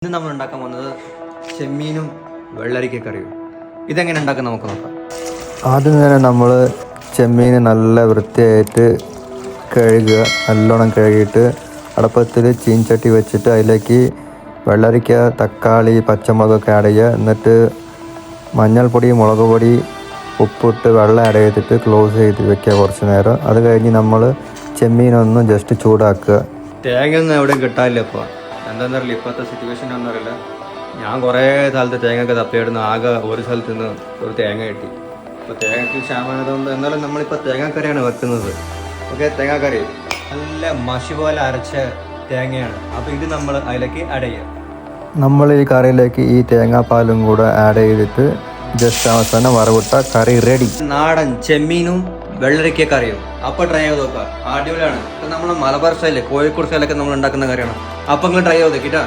ഇന്ന് നമ്മൾ ഉണ്ടാക്കാൻ പോകുന്നത് ചെമ്മീനും വെള്ളരിക്കക്കറിയും. ഇതെങ്ങനെ ഉണ്ടാക്കാൻ നമുക്ക് നോക്കാം. ആദ്യം തന്നെ നമ്മൾ ചെമ്മീൻ നല്ല വൃത്തിയായിട്ട് കഴുകുക. നല്ലോണം കഴുകിയിട്ട് അടുപ്പത്തിൽ ചീൻചട്ടി വെച്ചിട്ട് അതിലേക്ക് വെള്ളരിക്ക, തക്കാളി, പച്ചമുളകൊക്കെ ആഡ് ചെയ്യുക. എന്നിട്ട് മഞ്ഞൾപ്പൊടി, മുളക് പൊടി, ഉപ്പിട്ട് വെള്ളം ആഡ് ചെയ്തിട്ട് ക്ലോസ് ചെയ്ത് വെക്കുക കുറച്ച് നേരം. അത് കഴിഞ്ഞ് നമ്മൾ ചെമ്മീനൊന്ന് ജസ്റ്റ് ചൂടാക്കുക. തേങ്ങയൊന്നും എവിടെയും കിട്ടാനില്ല ഇപ്പോൾ. എന്താണെന്ന് അറിയില്ല, ഇപ്പോഴത്തെ സിറ്റുവേഷൻ ഒന്നറിയില്ല. ഞാൻ കുറേ സ്ഥലത്ത് തേങ്ങയൊക്കെ തപ്പിയിടുന്നു. ആകെ ഒരു സ്ഥലത്ത് നിന്ന് ഒരു തേങ്ങ കിട്ടി. ഇപ്പോൾ തേങ്ങയ്ക്ക് ക്ഷാമമായതുകൊണ്ട് എന്നാലും നമ്മളിപ്പോൾ തേങ്ങാക്കറിയാണ് വെക്കുന്നത്. ഓക്കെ, തേങ്ങാക്കറി നല്ല മഷി പോലെ അരച്ച തേങ്ങയാണ്. അപ്പോൾ ഇത് നമ്മൾ അതിലേക്ക് ആഡ് ചെയ്യുക. നമ്മൾ ഈ കറിയിലേക്ക് ഈ തേങ്ങാപ്പാലും കൂടെ ആഡ് ചെയ്തിട്ട് ജസ്റ്റ് അവസാനം വറവിട്ട കറി റെഡി. നാടൻ ചെമ്മീനും വെള്ളരിക്ക കറിയും. അപ്പോൾ ട്രൈ ചെയ്ത് നോക്കുക, അടിപൊളിയാണ്. ഇപ്പം നമ്മൾ മലബാർ സ്റ്റൈല്, കോഴിക്കോട് സ്റ്റൈലൊക്കെ നമ്മൾ ഉണ്ടാക്കുന്ന കറിയാണ്. അപ്പം നിങ്ങൾ ട്രൈ ചെയ്ത് നോക്കിട്ടാ.